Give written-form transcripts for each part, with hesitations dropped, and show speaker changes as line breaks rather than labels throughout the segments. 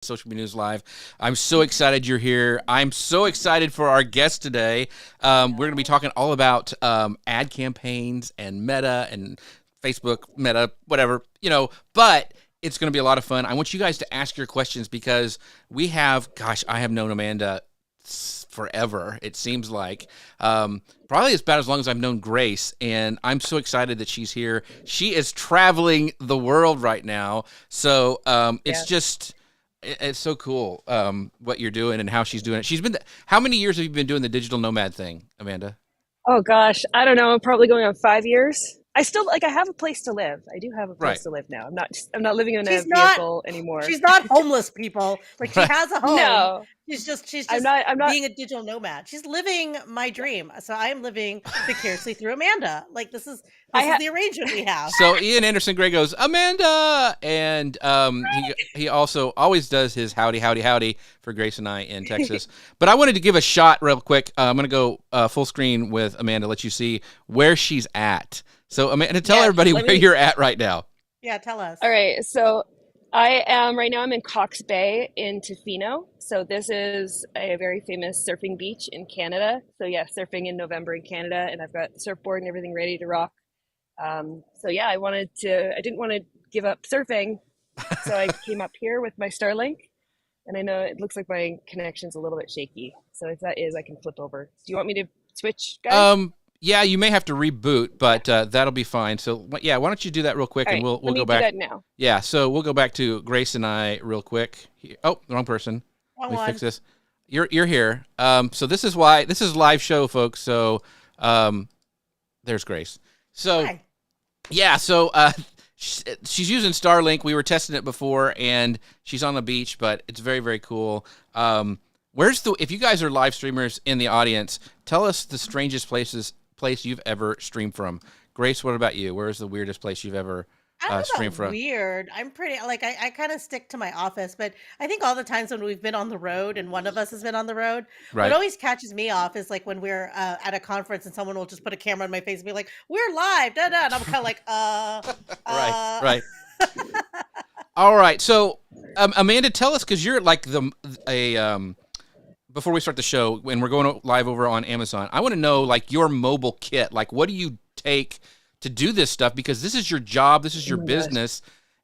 Social Media News Live. I'm so excited you're here. I'm so excited for our guest today. We're going to be talking all about ad campaigns and Meta and Facebook, Meta, whatever, but it's going to be a lot of fun. I want you guys to ask your questions because I have known Amanda forever, it seems like. Probably about as long as I've known Grace, and I'm so excited that she's here. She is traveling the world right now, so it's so cool what you're doing and how she's doing it. How many years have you been doing the digital nomad thing, Amanda?
Oh gosh, I don't know. I'm probably going on 5 years. I still I have a place to live. I do have a
Right.
place to live now. I'm not living in a
She's not
vehicle anymore.
she's not homeless, people. Like she
Right.
has a home.
No,
She's
I'm
just
not. I'm not.
being a digital nomad. She's living my dream. So I am living vicariously through Amanda. Like this is the arrangement we have.
So Ian Anderson Gray goes, Amanda, and he also always does his howdy, howdy, howdy for Grace and I in Texas. But I wanted to give a shot real quick. I'm going to go full screen with Amanda, let you see where she's at. So Amanda, tell everybody where you're at right now.
Yeah, tell us.
All right. So I am right now. I'm in Cox Bay in Tofino. So this is a very famous surfing beach in Canada. So yeah, surfing in November in Canada, and I've got the surfboard and everything ready to rock. So yeah, I didn't want to give up surfing, so I came up here with my Starlink, and I know it looks like my connection's a little bit shaky. So if that is, I can flip over. Do you want me to switch, guys?
Yeah, you may have to reboot, but that'll be fine. So yeah, why don't you do that real quick,
All
and
right,
we'll
let me
go
do
back.
that now.
Yeah, so we'll go back to Grace and I real quick. Oh, the wrong person.
Wrong
Let me
one.
fix this. You're here. So this is live show, folks. So there's Grace. So
Hi.
yeah, so she's using Starlink. We were testing it before, and she's on the beach, but it's very, very cool. If you guys are live streamers in the audience, tell us the strangest place you've ever streamed from. Grace, what about you? Where's the weirdest place you've ever
I don't know
streamed
about
from?
weird. I'm pretty I kind of stick to my office, but I think all the times when we've been on the road and one of us has been on the road, what
Right,
always catches me off is like when we're at a conference and someone will just put a camera on my face and be like, "We're live," da da, and I'm kind of like,
right,
uh.
right. All right. So Amanda, tell us, because you're like before we start the show, when we're going live over on Amazon, I want to know like your mobile kit. Like, what do you take to do this stuff? Because this is your job, this is
Oh
your
my gosh.
business,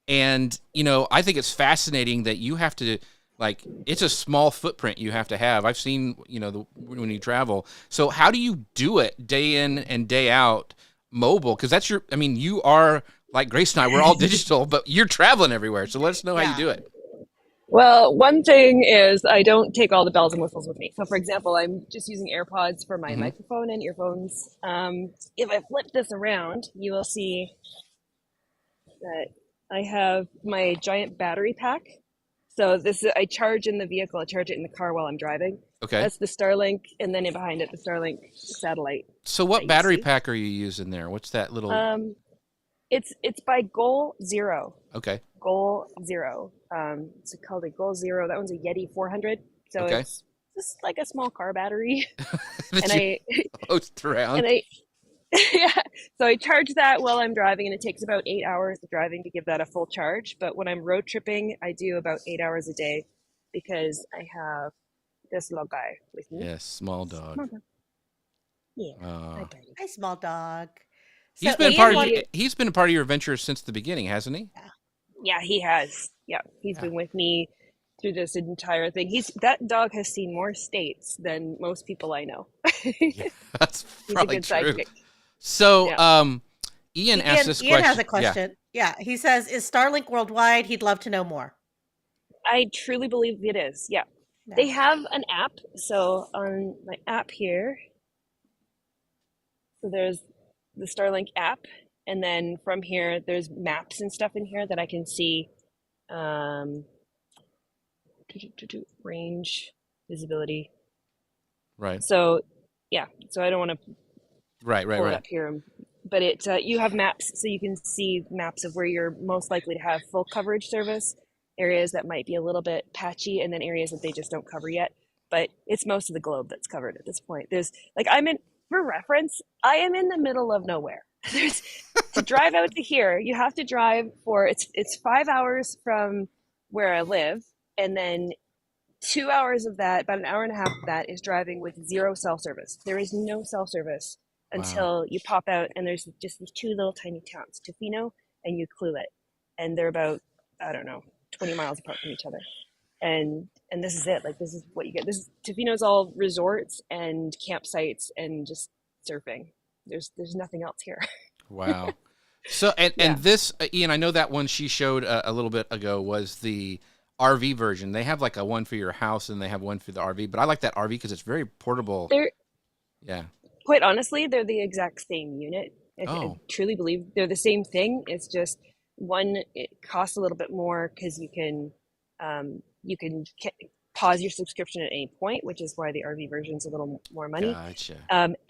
and I think it's fascinating that you have to it's a small footprint you have to have. I've seen when you travel. So how do you do it day in and day out, mobile? Because that's you are like Grace and I. We're all digital, but you're traveling everywhere. So let us know how you
Yeah.
do it.
Well, one thing is I don't take all the bells and whistles with me. So, for example, I'm just using AirPods for my
Hmm.
microphone and earphones. If I flip this around, you will see that I have my giant battery pack. So I charge in the vehicle. I charge it in the car while I'm driving.
Okay.
That's the Starlink, and then in behind it, the Starlink satellite
So
that
what
you
battery
see.
pack are you using there? What's that little?
It's by Goal Zero.
Okay.
Goal Zero. It's called a Goal Zero. That one's a Yeti 400. So
Okay.
it's just like a small car battery.
That
And
you
I
post around.
and I yeah. So I charge that while I'm driving, and it takes about 8 hours of driving to give that a full charge. But when I'm road tripping, I do about 8 hours a day because I have this little guy with me.
Yes, small dog.
Come on, bud. Yeah. Hi,
Uh,
buddy.
Hi, small dog. So
he's been
Ian,
he's been a part of your adventure since the beginning, hasn't he?
Yeah, he has. Yeah, he's
Yeah.
been with me through this entire thing. That dog has seen more states than most people I know.
Yeah, that's
He's a
probably
good
true.
sidekick.
So,
Yeah.
Ian asked this
Ian has a
question. Yeah.
question. Yeah, he says, "Is Starlink worldwide? He'd love to know more."
I truly believe it is. Yeah.
Yeah.
They have an app. So on my app here, so there's the Starlink app, and then from here there's maps and stuff in here that I can see um range, visibility.
Right.
So yeah, so I don't want to
Right.
pull it up here, but you have maps, so you can see maps of where you're most likely to have full coverage service, areas that might be a little bit patchy, and then areas that they just don't cover yet. But it's most of the globe that's covered at this point. There's like for reference, I am in the middle of nowhere. There's to drive out to here, you have to drive for it's 5 hours from where I live, and then 2 hours of that, about an hour and a half of that, is driving with zero cell service. There is no cell service until you pop out, and there's just these two little tiny towns, Tofino and Ucluelet, and they're about, I don't know, 20 miles apart from each other. And this is it. Like, this is what you get. Tofino's all resorts and campsites and just surfing. There's nothing else here.
Wow. So and this, Ian, I know that one she showed a little bit ago was the RV version. They have like a one for your house and they have one for the RV, but I like that RV because it's very portable.
Quite honestly, they're the exact same unit. I truly believe they're the same thing. It's just one, it costs a little bit more because you can pause your subscription at any point, which is why the RV version is a little more money.
Gotcha.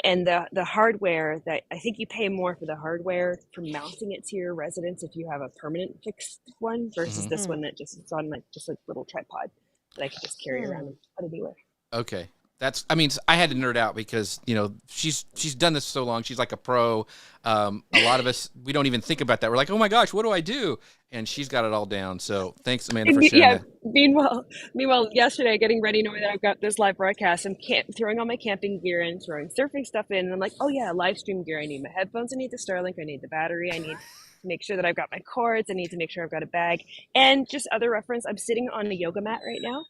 And the hardware, that I think you pay more for the hardware for mounting it to your residence if you have a permanent fixed one versus this one that just, it's on like just a little tripod that I can just carry around anywhere.
Okay. I had to nerd out because, she's done this so long. She's like a pro. A lot of us, we don't even think about that. We're like, oh my gosh, what do I do? And she's got it all down. So thanks, Amanda, for sharing that.
Meanwhile, yesterday, getting ready, knowing that I've got this live broadcast, I'm throwing all my camping gear in, throwing surfing stuff in, and I'm like, oh yeah, live stream gear. I need my headphones, I need the Starlink, I need the battery, I need to make sure that I've got my cords, I need to make sure I've got a bag. And just other reference, I'm sitting on a yoga mat right now.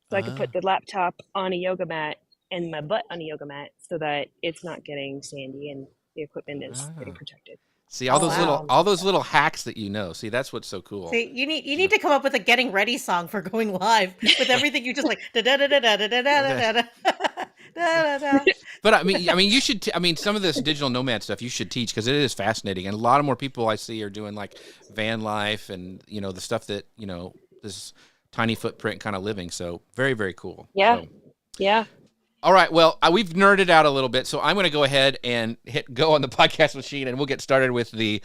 So I can put the laptop on a yoga mat and my butt on a yoga mat so that it's not getting sandy and the equipment is getting protected.
See all those little hacks that See, that's what's so cool.
See, you need to come up with a getting ready song for going live with everything you just like da da da da da da da da da da da.
But I mean, you should. Some of this digital nomad stuff you should teach because it is fascinating, and a lot of more people I see are doing like van life and the stuff that this tiny footprint kind of living. So very, very cool.
Yeah.
So.
Yeah.
All right. Well, we've nerded out a little bit, so I'm going to go ahead and hit go on the podcast machine, and we'll get started with the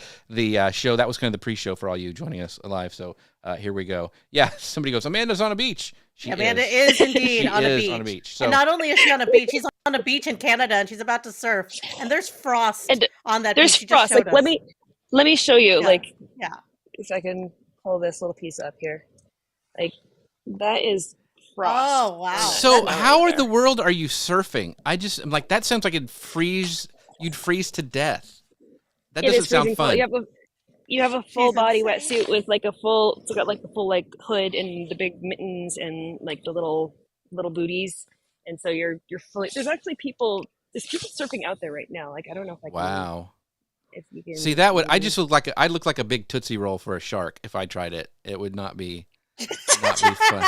show. That was kind of the pre-show for all you joining us live. So here we go. Yeah. Somebody goes, Amanda's on a beach.
Amanda is indeed on a beach.
So,
and not only is she on a beach, she's on a beach in Canada, and she's about to surf. And there's frost on that
there's
beach.
There's frost. Like, let me show you.
Yeah.
If I can pull this little piece up here. Like, that is frost.
Oh, wow.
So how in the world are you surfing? I'm like, that sounds like you'd freeze to death. That doesn't sound fun.
You have a full body wetsuit with like it's got like the full like hood and the big mittens and like the little booties. And so you're fully, there's people surfing out there right now. Like, I don't know if I can.
Wow.
If you can
see that I'd look like a big Tootsie Roll for a shark if I tried it. It would not be fun.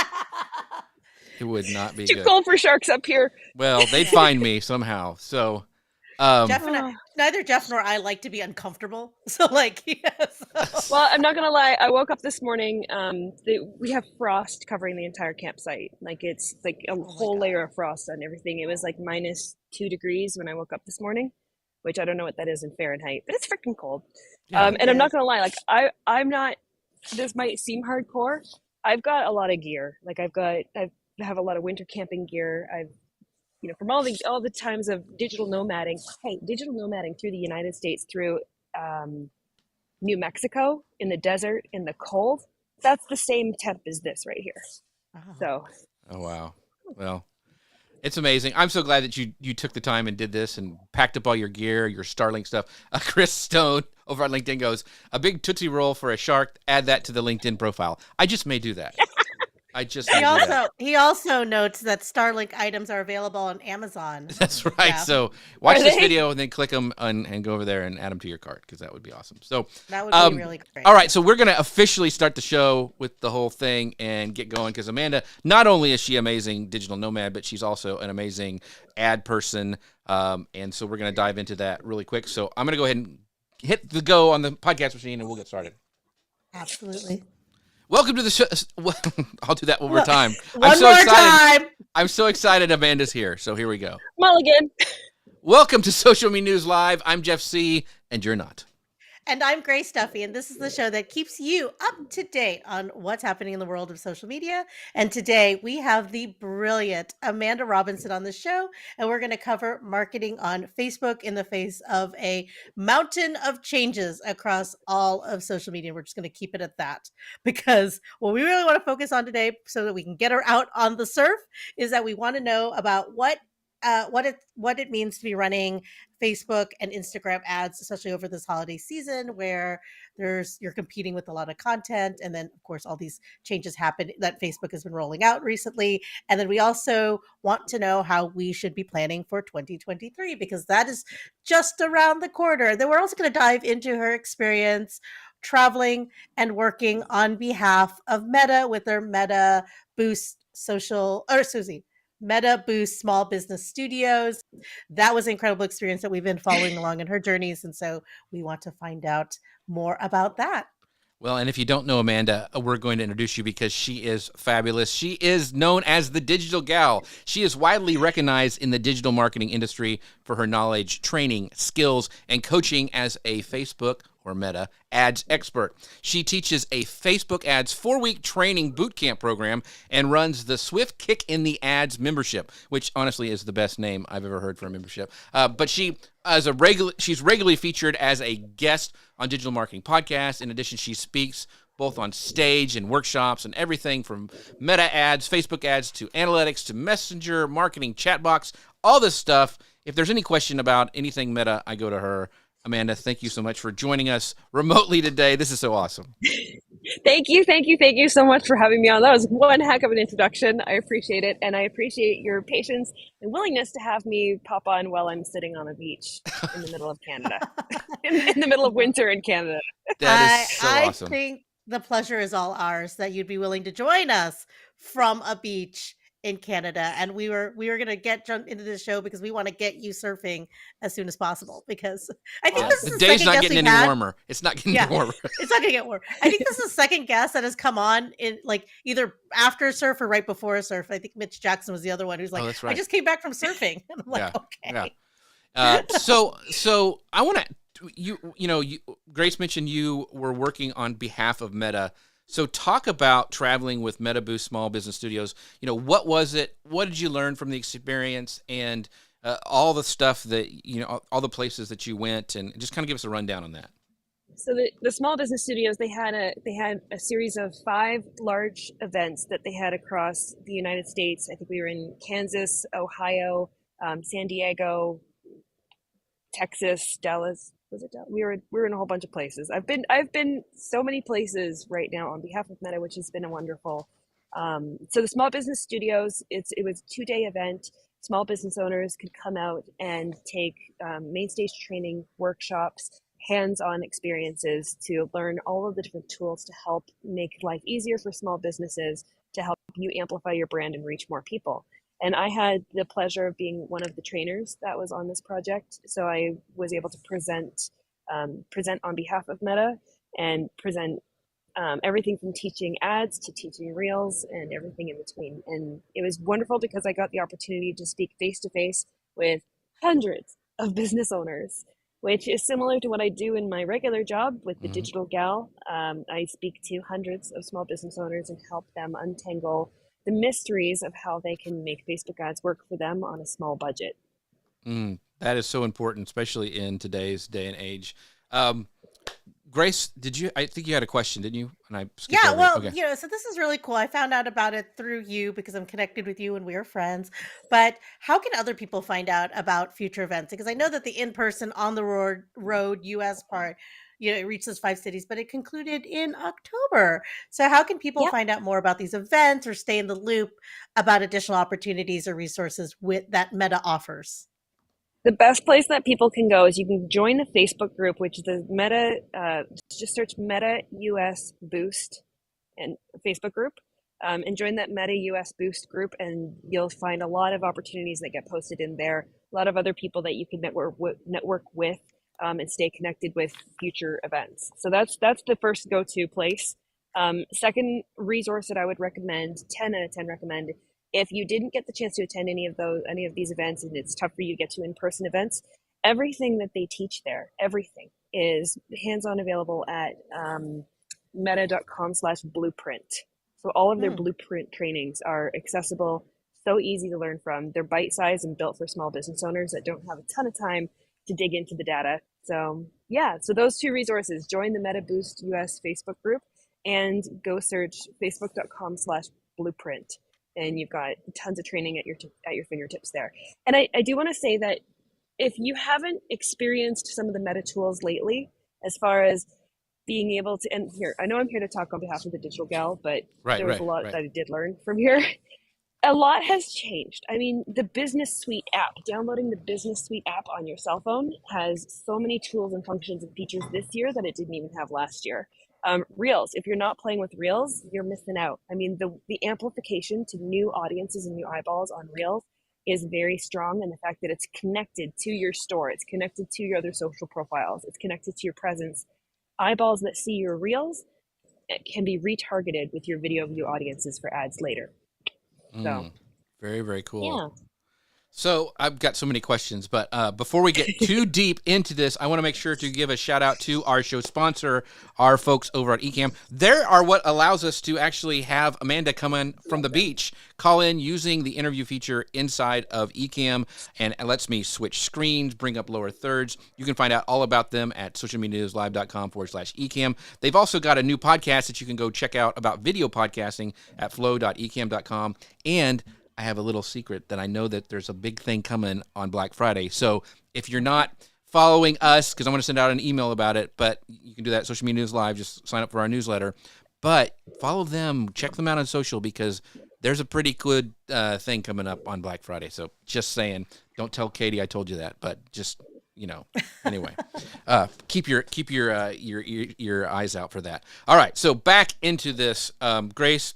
It would not be
too
good.
cold for sharks up here.
Well, they'd find me somehow. So,
neither Jeff nor I like to be uncomfortable. So,
Well, I'm not gonna lie. I woke up this morning. We have frost covering the entire campsite. Like, it's like a whole layer of frost on everything. It was like -2 degrees when I woke up this morning, which I don't know what that is in Fahrenheit, but it's freaking cold. And I'm not gonna lie. Like, I'm not. This might seem hardcore. I've got a lot of gear. Like, I have a lot of winter camping gear. I've, from all the times of digital nomading through the United States, through New Mexico, in the desert, in the cold, that's the same temp as this right here. So.
Oh, wow. Well, it's amazing. I'm so glad that you took the time and did this and packed up all your gear, your Starlink stuff. Chris Stone over on LinkedIn goes, a big Tootsie Roll for a shark. Add that to the LinkedIn profile. I just may do that. He
also notes that Starlink items are available on Amazon.
That's right. Yeah. So watch this video and then click them and go over there and add them to your cart because that would be awesome. So
that would be really great.
All right, so we're going to officially start the show with the whole thing and get going because Amanda, not only is she amazing digital nomad, but she's also an amazing ad person. And so we're going to dive into that really quick. So I'm going to go ahead and hit the go on the podcast machine and we'll get started.
Absolutely.
Welcome to the show. I'll do that one more time.
One more time.
I'm so excited Amanda's here. So here we go.
Mulligan.
Welcome to Social Media News Live. I'm Jeff C. and you're not.
And I'm Grace Duffy, and this is the show that keeps you up to date on what's happening in the world of social media. And today we have the brilliant Amanda Robinson on the show, and we're going to cover marketing on Facebook in the face of a mountain of changes across all of social media. We're just going to keep it at that because what we really want to focus on today, so that we can get her out on the surf, is that we want to know about what it means to be running Facebook and Instagram ads, especially over this holiday season where you're competing with a lot of content. And then of course all these changes happen that Facebook has been rolling out recently. And then we also want to know how we should be planning for 2023 because that is just around the corner. Then we're also going to dive into her experience traveling and working on behalf of Meta with their Meta Boost social or Susie. Meta Boost Small Business Studios. That was an incredible experience that we've been following along in her journeys. And so we want to find out more about that.
Well, and if you don't know Amanda, we're going to introduce you because she is fabulous. She is known as the Digital Gal. She is widely recognized in the digital marketing industry for her knowledge, training, skills, and coaching as a Facebook or Meta ads expert. She teaches a Facebook ads 4-week training bootcamp program and runs the Swift Kick in the Ads membership, which honestly is the best name I've ever heard for a membership. But she's regularly featured as a guest on digital marketing podcasts. In addition, she speaks both on stage and workshops and everything from Meta ads, Facebook ads, to analytics, to Messenger, marketing, chat box, all this stuff. If there's any question about anything Meta, I go to her. Amanda, thank you so much for joining us remotely today. This is so awesome.
Thank you so much for having me on. That was one heck of an introduction. I appreciate it, and I appreciate your patience and willingness to have me pop on while I'm sitting on a beach in the middle of Canada, in the middle of winter in Canada.
That is so awesome.
I think the pleasure is all ours that you'd be willing to join us from a beach in Canada. And we were going to jump into this show because we want to get you surfing as soon as possible, because I think this is
the day's not getting any warmer. It's not getting any warmer.
It's not gonna get warm. I think this is the second guest that has come on in like either after surf or right before a surf. I think Mitch Jackson was the other one who's like,
that's right.
I just came back from surfing. And I'm like, okay.
Yeah. So I want to, Grace mentioned you were working on behalf of Meta. So talk about traveling with Meta Boost Small Business Studios. What was it? What did you learn from the experience, and all the stuff that, all the places that you went, and just kind of give us a rundown on that.
So the Small Business Studios, they had a series of 5 large events that they had across the United States. I think we were in Kansas, Ohio, San Diego, Texas, Dallas. Was it Dallas? We were in a whole bunch of places. I've been so many places right now on behalf of Meta, which has been a wonderful. So the Small Business Studios, it was a 2-day event. Small business owners could come out and take main stage training workshops, hands-on experiences to learn all of the different tools to help make life easier for small businesses, to help you amplify your brand and reach more people. And I had the pleasure of being one of the trainers that was on this project. So I was able to present on behalf of Meta and present everything from teaching ads to teaching reels and everything in between. And it was wonderful because I got the opportunity to speak face-to-face with hundreds of business owners, which is similar to what I do in my regular job with the Digital Gal. I speak to hundreds of small business owners and help them untangle the mysteries of how they can make Facebook ads work for them on a small budget.
That is so important, especially in today's day and age. Grace, I think you had a question, didn't you? And I skipped over it. Okay.
So this is really cool. I found out about it through you because I'm connected with you and we are friends. But how can other people find out about future events? Because I know that the in-person on the road US part, it reached those 5 cities, but it concluded in October. So how can people find out more about these events or stay in the loop about additional opportunities or resources that Meta offers?
The best place that people can go is you can join the Facebook group, which is the Meta, just search Meta US Boost and Facebook group, and join that Meta US Boost group, and you'll find a lot of opportunities that get posted in there, a lot of other people that you can network with and stay connected with future events. So that's the first go-to place. Second resource that I would recommend, 10 out of 10 recommend, if you didn't get the chance to attend any of these events and it's tough for you to get to in-person events, everything that they teach there, everything is hands-on available at meta.com/blueprint. So all of their
Hmm.
blueprint trainings are accessible, so easy to learn from. They're bite-sized and built for small business owners that don't have a ton of time to dig into the data. So yeah, so those two resources, join the Meta Boost US Facebook group and go search facebook.com/blueprint. And you've got tons of training at your fingertips there. And I do want to say that if you haven't experienced some of the meta tools lately, as far as being able to, and here, I know I'm here to talk on behalf of the Digital Gal, but
Right,
there was a
right,
lot
right.
that I did learn from here. A lot has changed. I mean, the Business Suite app, downloading the Business Suite app on your cell phone has so many tools and functions and features this year that it didn't even have last year. Reels, if you're not playing with Reels, you're missing out. I mean, the amplification to new audiences and new eyeballs on Reels is very strong. And the fact that it's connected to your store, it's connected to your other social profiles, it's connected to your presence. Eyeballs that see your Reels can be retargeted with your video view audiences for ads later. So,
Very, very cool.
yeah.
So I've got so many questions, but before we get too deep into this, I want to make sure to give a shout out to our show sponsor, our folks over at Ecamm. They are what allows us to actually have Amanda come in from the beach, call in using the interview feature inside of Ecamm, and it lets me switch screens, bring up lower thirds. You can find out all about them at socialmedianewslive.com/Ecamm. They've also got a new podcast that you can go check out about video podcasting at flow.ecamm.com. And I have a little secret that I know that there's a big thing coming on Black Friday. So if you're not following us, because I'm going to send out an email about it, but you can do that at Social Media News Live. Just sign up for our newsletter. But follow them, check them out on social, because there's a pretty good thing coming up on Black Friday. So just saying, don't tell Katie I told you that, but just, anyway, keep your eyes out for that. All right, so back into this, Grace.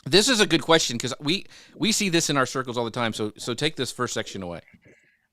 This is a good question because we see this in our circles all the time. So take this first section away.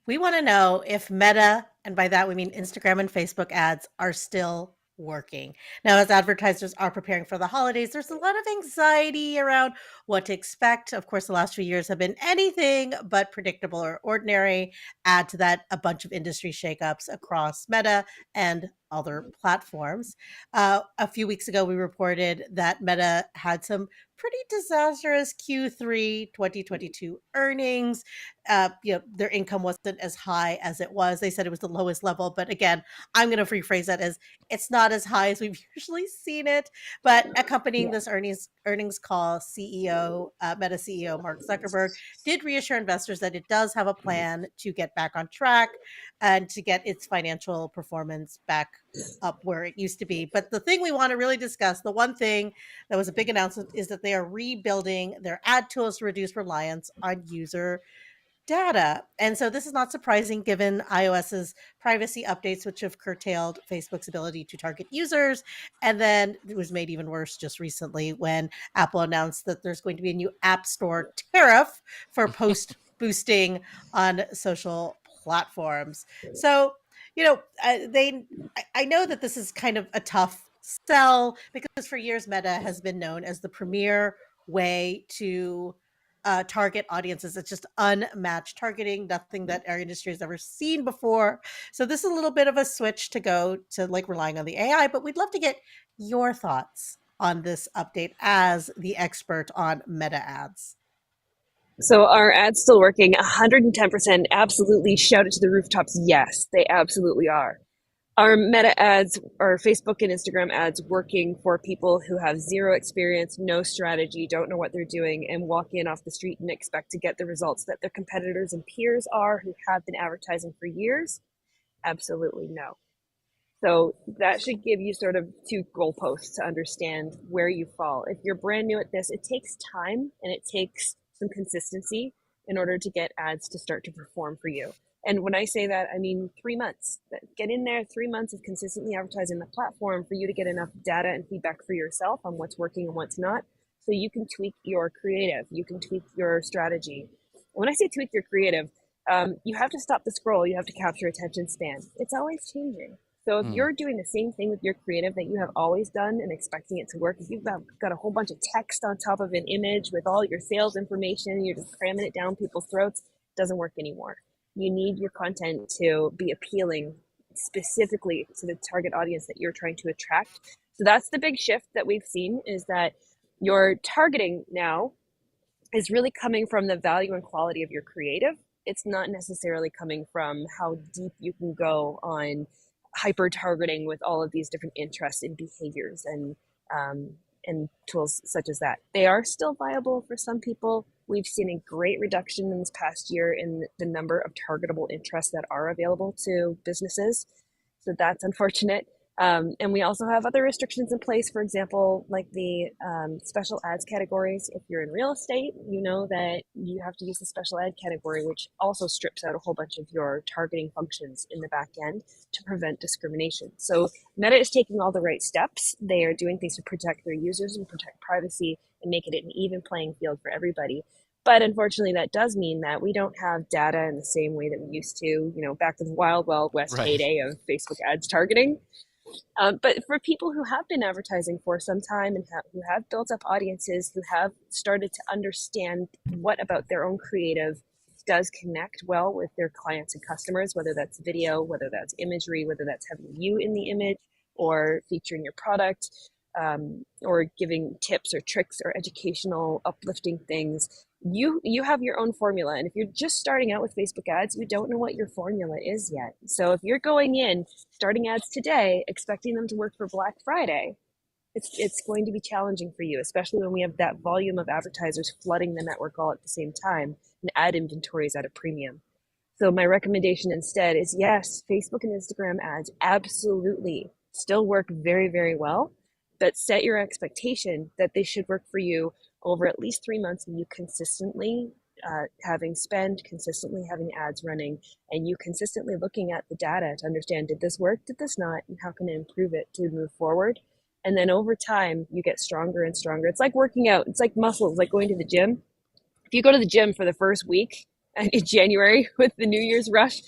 We want to know if Meta, and by that we mean Instagram and Facebook ads, are still working. Now, as advertisers are preparing for the holidays, there's a lot of anxiety around what to expect. Of course, the last few years have been anything but predictable or ordinary. Add to that a bunch of industry shakeups across Meta and other platforms. A few weeks ago, we reported that Meta had some pretty disastrous Q3 2022 earnings. Their income wasn't as high as it was. They said it was the lowest level, but again, I'm going to rephrase that as it's not as high as we've usually seen it. But accompanying this earnings call, Meta CEO Mark Zuckerberg did reassure investors that it does have a plan to get back on track and to get its financial performance back up where it used to be. But the thing we want to really discuss, the one thing that was a big announcement, is that they are rebuilding their ad tools to reduce reliance on user data. And so this is not surprising given iOS's privacy updates, which have curtailed Facebook's ability to target users. And then it was made even worse just recently when Apple announced that there's going to be a new App Store tariff for post boosting on social platforms. So, I know that this is kind of a tough sell because for years Meta has been known as the premier way to target audiences. It's just unmatched targeting, nothing that our industry has ever seen before. So this is a little bit of a switch to go to like relying on the AI, but we'd love to get your thoughts on this update as the expert on Meta ads.
So are ads still working? 110%. Absolutely. Shout it to the rooftops. Yes, they absolutely are. Are Meta ads or Facebook and Instagram ads working for people who have zero experience, no strategy, don't know what they're doing, and walk in off the street and expect to get the results that their competitors and peers are who have been advertising for years? Absolutely no. So that should give you sort of two goalposts to understand where you fall. If you're brand new at this, it takes time and it takes some consistency in order to get ads to start to perform for you. And when I say that, I mean 3 months. Get in there, 3 months of consistently advertising the platform for you to get enough data and feedback for yourself on what's working and what's not. So you can tweak your creative, you can tweak your strategy. When I say tweak your creative, you have to stop the scroll, you have to capture attention span. It's always changing. So if you're doing the same thing with your creative that you have always done and expecting it to work, if you've got a whole bunch of text on top of an image with all your sales information, you're just cramming it down people's throats, it doesn't work anymore. You need your content to be appealing specifically to the target audience that you're trying to attract. So that's the big shift that we've seen, is that your targeting now is really coming from the value and quality of your creative. It's not necessarily coming from how deep you can go on hyper targeting with all of these different interests and behaviors and tools such as that. They are still viable for some people. We've seen a great reduction in this past year in the number of targetable interests that are available to businesses. So that's unfortunate. And we also have other restrictions in place, for example, like the special ads categories. If you're in real estate, you know that you have to use the special ad category, which also strips out a whole bunch of your targeting functions in the back end to prevent discrimination. So Meta is taking all the right steps. They are doing things to protect their users and protect privacy and make it an even playing field for everybody. But unfortunately, that does mean that we don't have data in the same way that we used to, back to the wild, wild west
Right.
heyday of Facebook ads targeting. But for people who have been advertising for some time and who have built up audiences, who have started to understand what about their own creative does connect well with their clients and customers, whether that's video, whether that's imagery, whether that's having you in the image or featuring your product, or giving tips or tricks or educational uplifting things, you have your own formula. And if you're just starting out with Facebook ads, you don't know what your formula is yet. So if you're going in starting ads today expecting them to work for Black Friday, it's going to be challenging for you, especially when we have that volume of advertisers flooding the network all at the same time and ad inventory is at a premium. So my recommendation instead is, yes, Facebook and Instagram ads absolutely still work very, very well, but set your expectation that they should work for you over at least 3 months, and you consistently having spend, consistently having ads running, and you consistently looking at the data to understand, did this work, did this not, and how can I improve it to move forward? And then over time, you get stronger and stronger. It's like working out. It's like muscles, like going to the gym. If you go to the gym for the first week in January with the New Year's rush,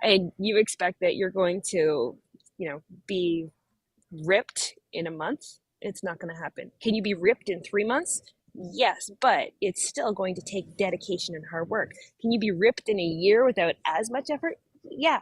and you expect that you're going to, be ripped in a month, it's not going to happen. Can you be ripped in 3 months? Yes, but it's still going to take dedication and hard work. Can you be ripped in a year without as much effort? Yeah.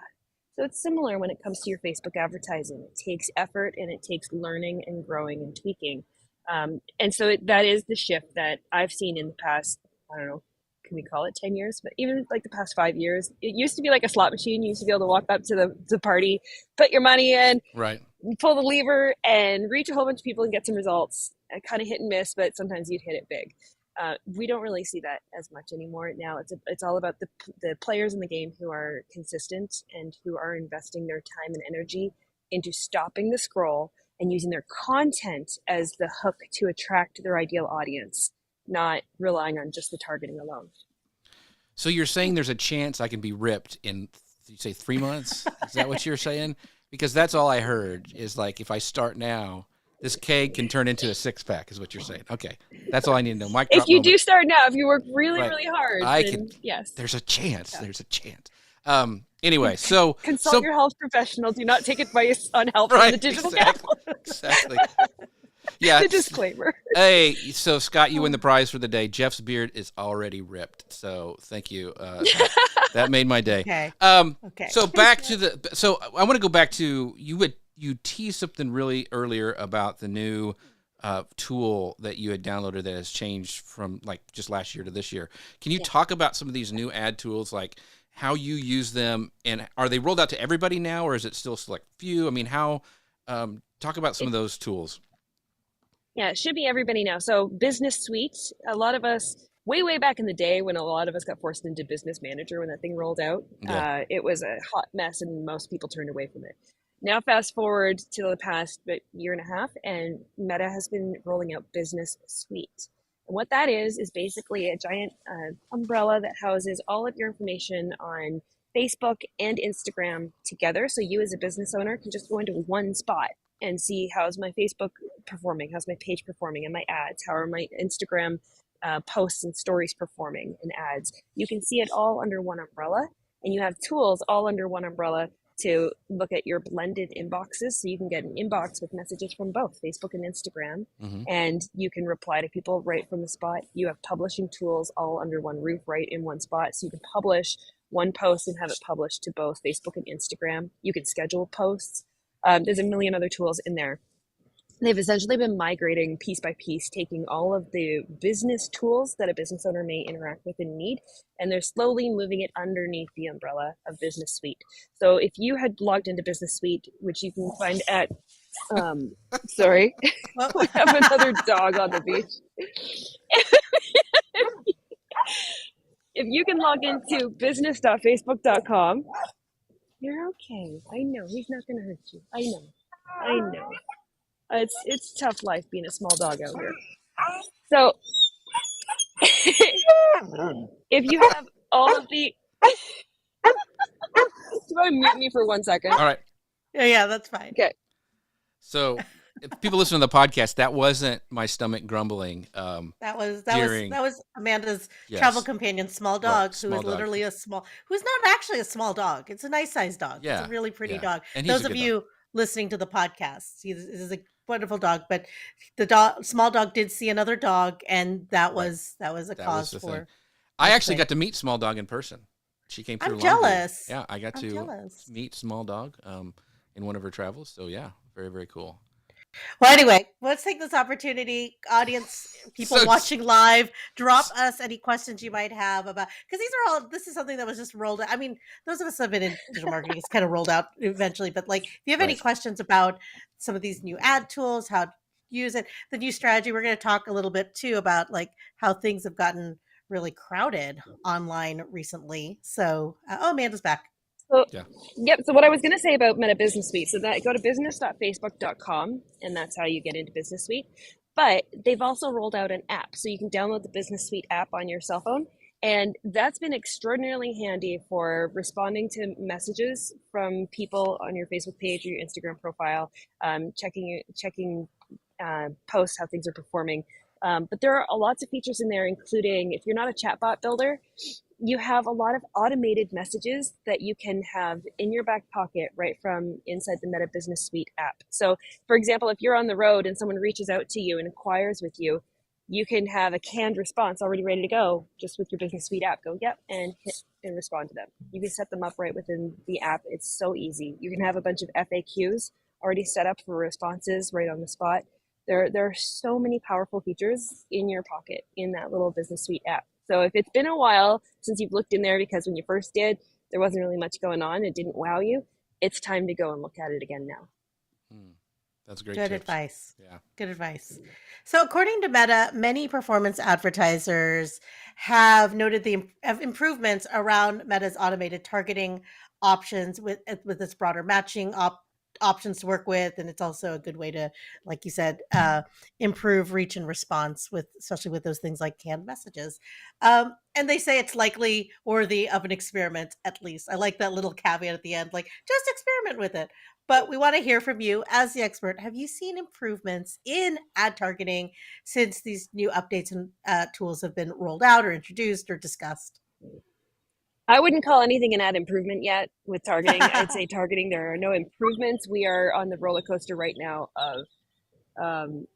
So it's similar when it comes to your Facebook advertising. It takes effort and it takes learning and growing and tweaking. And so that is the shift that I've seen in the past, I don't know, can we call it 10 years? But even like the past 5 years, it used to be like a slot machine. You used to be able to walk up to the party, put your money in,
Right.
pull the lever and reach a whole bunch of people and get some results. Kind of hit and miss, but sometimes you'd hit it big. We don't really see that as much anymore. Now it's all about the players in the game who are consistent and who are investing their time and energy into stopping the scroll and using their content as the hook to attract their ideal audience, not relying on just the targeting alone.
So you're saying there's a chance I can be ripped in, you say 3 months? Is that what you're saying? Because that's all I heard is like, if I start now, this keg can turn into a 6-pack is what you're saying. Okay. That's all I need to know. Mic drop
If you
moment.
do start now, if you work really,
Right.
really hard, then yes.
There's a chance.
Yeah.
There's a chance. Anyway, so
Consult your health professional. Do not take advice on health from
right,
the digital
exactly, exactly. Yeah.
The disclaimer.
Hey, so Scott, you win the prize for the day. Jeff's beard is already ripped, so thank you. That made my day.
Okay. Okay.
So back to so I want to go back to you teased something really earlier about the new tool that you had downloaded that has changed from like just last year to this year. Can you talk about some of these new ad tools, like how you use them, and are they rolled out to everybody now, or is it still select few? I mean, how? Talk about some of those tools.
Yeah, it should be everybody now. So Business Suite, a lot of us, way back in the day when a lot of us got forced into Business Manager when that thing rolled out, it was a hot mess and most people turned away from it. Now fast forward to the past year and a half, and Meta has been rolling out Business Suite. And what that is basically a giant umbrella that houses all of your information on Facebook and Instagram together. So you as a business owner can just go into one spot and see, how's my Facebook performing, how's my page performing, and my ads, how are my Instagram posts and stories performing and ads. You can see it all under one umbrella, and you have tools all under one umbrella to look at your blended inboxes. So you can get an inbox with messages from both Facebook and Instagram, and you can reply to people right from the spot. You have publishing tools all under one roof, right in one spot. So you can publish one post and have it published to both Facebook and Instagram. You can schedule posts. There's a million other tools in there. They've essentially been migrating piece by piece, taking all of the business tools that a business owner may interact with and need, and they're slowly moving it underneath the umbrella of Business Suite. So if you had logged into Business Suite, which you can find at, sorry,
Well,
we have another dog on the beach. If you can log into business.facebook.com, you're okay. I know, he's not going to hurt you. I know. It's tough life being a small dog out here. So if you have all of the, do you want to mute me for 1 second?
All right.
yeah, that's fine.
Okay.
So if people listen to the podcast, that wasn't my stomach grumbling.
That was
During-
Amanda's
Yes.
travel companion, small dog,
small
who is
dog.
literally who's not actually a small dog. It's a nice sized dog.
Yeah,
It's a really pretty
yeah.
dog.
And he's
Those
a
of
good
you listening to the podcast, he is a wonderful dog. But the small dog did see another dog, and that was a
That was
cause
the
for.
thing. I actually
Right.
got to meet Small Dog in person. She came through.
I'm
Longview.
jealous.
Yeah, I got
I'm
to
jealous.
meet Small Dog in one of her travels. So yeah, very, very cool.
Well, anyway, let's take this opportunity, audience, people
So-
watching live, drop us any questions you might have about, because this is something that was just rolled out. I mean, those of us who have been in digital marketing, it's kind of rolled out eventually, but like, if you have any
Right.
questions about some of these new ad tools, how to use it, the new strategy, we're going to talk a little bit too about like how things have gotten really crowded online recently. So, Amanda's back.
So,
Yeah.
Yep. So what I was going to say about Meta Business Suite, so that go to business.facebook.com, and that's how you get into Business Suite. But they've also rolled out an app, so you can download the Business Suite app on your cell phone, and that's been extraordinarily handy for responding to messages from people on your Facebook page or your Instagram profile, checking posts, how things are performing. But there are lots of features in there, including if you're not a chatbot builder, you have a lot of automated messages that you can have in your back pocket right from inside the Meta Business Suite app. So, for example, if you're on the road and someone reaches out to you and inquires with you, you can have a canned response already ready to go just with your Business Suite app. Go, yep, and hit and respond to them. You can set them up right within the app. It's so easy. You can have a bunch of FAQs already set up for responses right on the spot. There are so many powerful features in your pocket in that little Business Suite app. So if it's been a while since you've looked in there because when you first did, there wasn't really much going on, it didn't wow you, it's time to go and look at it again now.
That's great.
Good
tips.
advice.
Yeah.
Good advice. So, according to Meta, many performance advertisers have noted the improvements around Meta's automated targeting options with its broader matching options to work with, and it's also a good way to, like you said, improve reach and response especially with those things like canned messages. And they say it's likely worthy of an experiment. At least I like that little caveat at the end, like just experiment with it. But we want to hear from you as the expert. Have you seen improvements in ad targeting since these new updates and tools have been rolled out or introduced or discussed?
I wouldn't call anything an ad improvement yet with targeting. I'd say targeting, there are no improvements. We are on the roller coaster right now of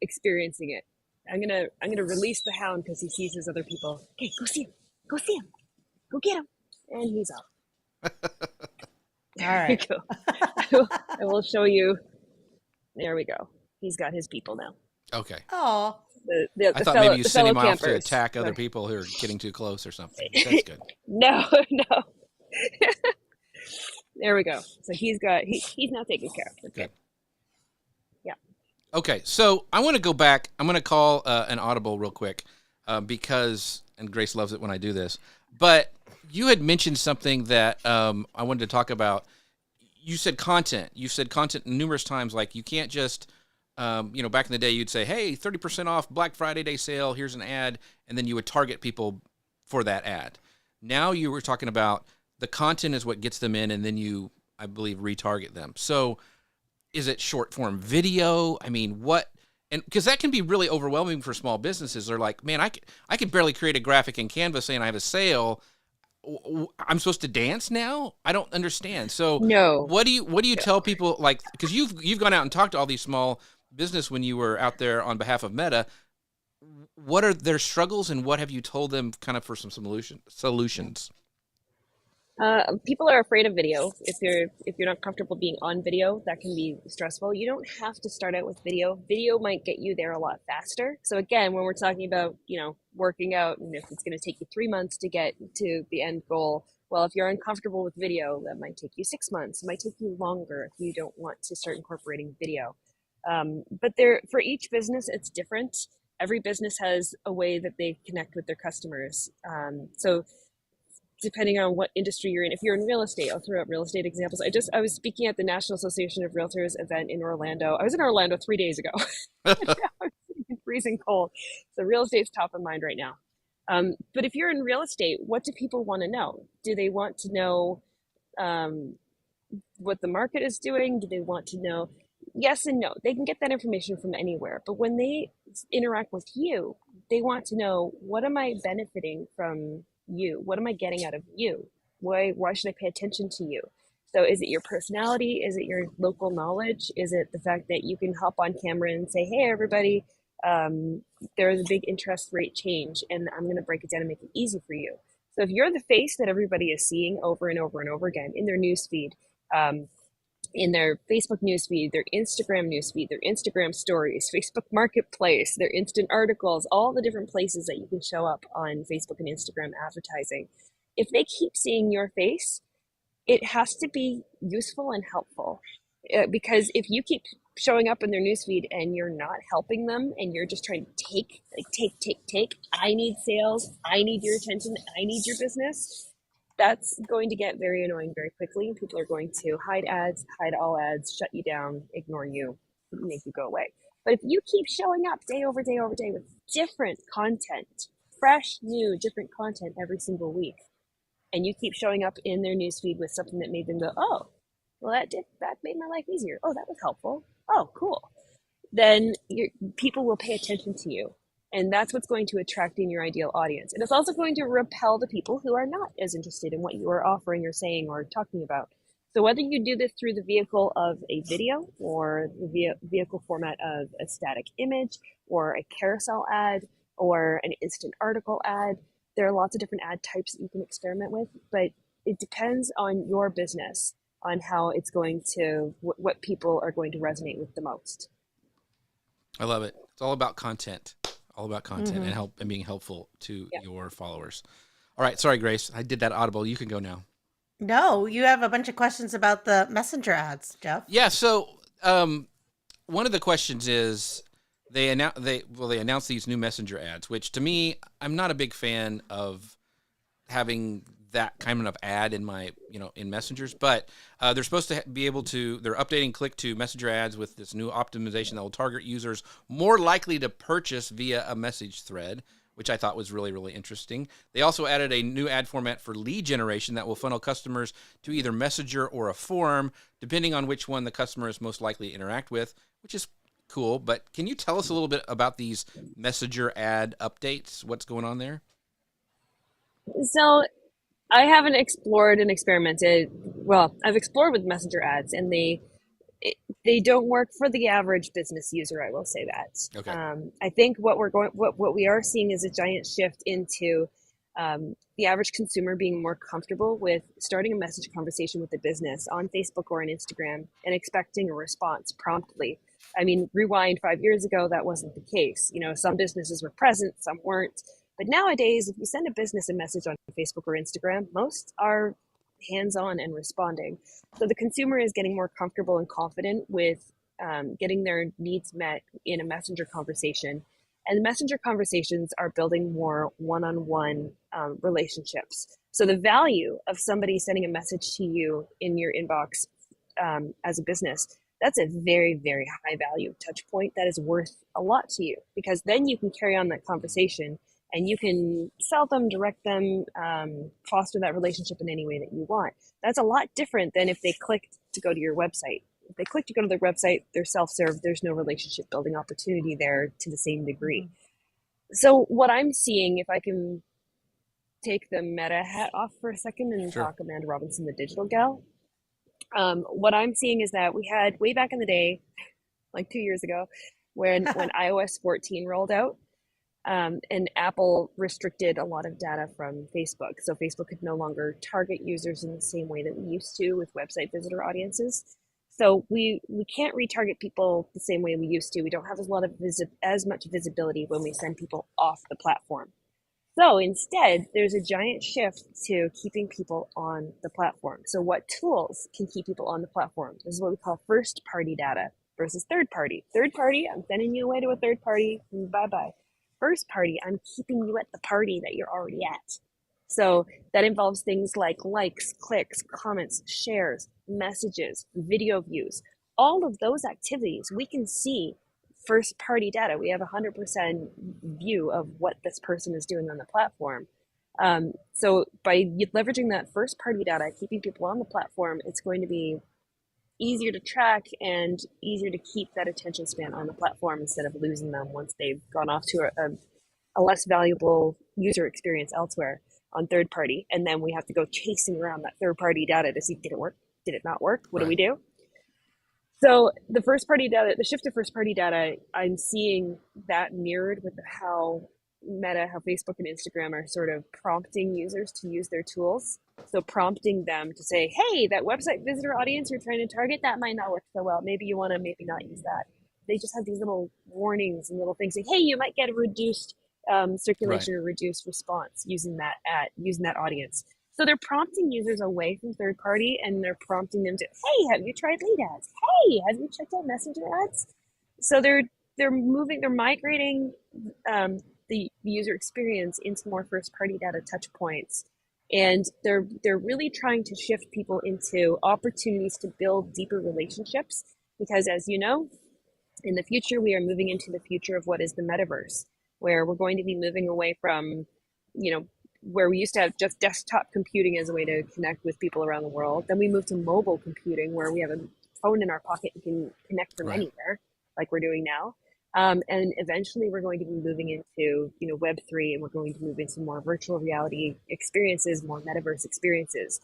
experiencing it. I'm gonna release the hound because he sees his other people. Okay, go see him. Go see him. Go get him. And he's off.
All right.
There we go. I will show you. There we go. He's got his people now.
Okay.
Oh,
I thought maybe you sent him off to
campers.
attack other people who are getting too close or something. That's good.
No. There we go. So he's now taken care of. Okay.
Good. Okay, so I want to go back. I'm going to call an audible real quick because, and Grace loves it when I do this, but you had mentioned something that I wanted to talk about. You said content. You said content numerous times, like you can't just, back in the day, you'd say, hey, 30% off Black Friday Day sale, here's an ad, and then you would target people for that ad. Now you were talking about the content is what gets them in, and then you, I believe, retarget them. So is it short form video? I mean, what? And because that can be really overwhelming for small businesses. They're like, man, I can barely create a graphic in Canva saying I have a sale. I'm supposed to dance now? I don't understand. So
No.
what do you tell people, like, because you've gone out and talked to all these small business when you were out there on behalf of Meta. What are their struggles and what have you told them kind of for some solutions?
People are afraid of video. If you're not comfortable being on video, that can be stressful. You don't have to start out with video. Video might get you there a lot faster. So again, when we're talking about working out, and if it's going to take you 3 months to get to the end goal, well, if you're uncomfortable with video, that might take you 6 months. It might take you longer if you don't want to start incorporating video. But for each business, it's different. Every business has a way that they connect with their customers. So depending on what industry you're in. If you're in real estate, I'll throw out real estate examples. I was speaking at the National Association of Realtors event in Orlando. I was in Orlando 3 days ago. I was freezing cold. So real estate's top of mind right now. But if you're in real estate, what do people want to know? Do they want to know what the market is doing? Do they want to know? Yes and no. They can get that information from anywhere. But when they interact with you, they want to know, what am I benefiting from you? What am I getting out of you? Why should I pay attention to you? So is it your personality? Is it your local knowledge? Is it the fact that you can hop on camera and say, hey, everybody, there is a big interest rate change, and I'm going to break it down and make it easy for you. So if you're the face that everybody is seeing over and over and over again in their newsfeed, in their Facebook newsfeed, their Instagram newsfeed, their Instagram stories, Facebook Marketplace, their instant articles, all the different places that you can show up on Facebook and Instagram advertising. If they keep seeing your face, it has to be useful and helpful. Because if you keep showing up in their newsfeed and you're not helping them, and you're just trying to take, I need sales, I need your attention, I need your business, that's going to get very annoying very quickly. People are going to hide ads, hide all ads, shut you down, ignore you, make you go away. But if you keep showing up day over day over day with different content, fresh, new, different content every single week, and you keep showing up in their newsfeed with something that made them go, oh, well, that made my life easier. Oh, that was helpful. Oh, cool. Then people will pay attention to you. And that's what's going to attract in your ideal audience. And it's also going to repel the people who are not as interested in what you are offering or saying or talking about. So whether you do this through the vehicle of a video, or the vehicle format of a static image, or a carousel ad, or an instant article ad, there are lots of different ad types that you can experiment with, but it depends on your business, on how it's going to, what people are going to resonate with the most.
I love it. It's all about content. All about content and being helpful to your followers. All right. Sorry, Grace. I did that audible. You can go now.
No, you have a bunch of questions about the messenger ads, Jeff.
Yeah. So one of the questions is they announced these new messenger ads, which to me, I'm not a big fan of having that kind of ad in my, in messengers, but they're supposed to be able to, they're updating click to messenger ads with this new optimization that will target users more likely to purchase via a message thread, which I thought was really, really interesting. They also added a new ad format for lead generation that will funnel customers to either messenger or a form, depending on which one the customer is most likely to interact with, which is cool. But can you tell us a little bit about these messenger ad updates? What's going on there?
So I haven't explored and experimented. Well, I've explored with messenger ads, and they don't work for the average business user. I will say that.
Okay.
I think what we are seeing is a giant shift into the average consumer being more comfortable with starting a message conversation with the business on Facebook or on Instagram and expecting a response promptly. I mean, rewind 5 years ago, that wasn't the case. Some businesses were present, some weren't. But nowadays, if you send a business a message on Facebook or Instagram, most are hands-on and responding. So the consumer is getting more comfortable and confident with getting their needs met in a messenger conversation. And the messenger conversations are building more one-on-one relationships. So the value of somebody sending a message to you in your inbox as a business, that's a very, very high value touch point that is worth a lot to you, because then you can carry on that conversation and you can sell them, direct them, foster that relationship in any way that you want. That's a lot different than if they clicked to go to your website. If they click to go to their website, they're self-serve, there's no relationship building opportunity there to the same degree. So what I'm seeing, if I can take the meta hat off for a second and talk Amanda Robinson, the digital gal, what I'm seeing is that we had way back in the day, like 2 years ago, when iOS 14 rolled out, And Apple restricted a lot of data from Facebook. So Facebook could no longer target users in the same way that we used to with website visitor audiences. So we can't retarget people the same way we used to. We don't have as much visibility when we send people off the platform. So instead, there's a giant shift to keeping people on the platform. So what tools can keep people on the platform? This is what we call first party data versus third party. Third party, I'm sending you away to a third party, bye-bye. First party, I'm keeping you at the party that you're already at. So that involves things like likes, clicks, comments, shares, messages, video views. All of those activities we can see first party data. We have 100% view of what this person is doing on the platform. So by leveraging that first party data, keeping people on the platform, it's going to be easier to track and easier to keep that attention span on the platform instead of losing them once they've gone off to a less valuable user experience elsewhere on third party. And then we have to go chasing around that third party data to see, did it work? Did it not work? What do we do? So the first party data, the shift to first party data, I'm seeing that mirrored with how Meta, how Facebook and Instagram are sort of prompting users to use their tools. So prompting them to say, hey, that website visitor audience you're trying to target, that might not work so well. Maybe you want to maybe not use that. They just have these little warnings and little things saying, hey, you might get a reduced circulation or reduced response using that audience. So they're prompting users away from third party and they're prompting them to, hey, have you tried lead ads? Hey, have you checked out messenger ads? So they're migrating the user experience into more first party data touch points. And they're really trying to shift people into opportunities to build deeper relationships. Because as you know, in the future, we are moving into the future of what is the metaverse, where we're going to be moving away from, where we used to have just desktop computing as a way to connect with people around the world. Then we moved to mobile computing, where we have a phone in our pocket and can connect from anywhere, like we're doing now. And eventually we're going to be moving into, Web3, and we're going to move into more virtual reality experiences, more metaverse experiences.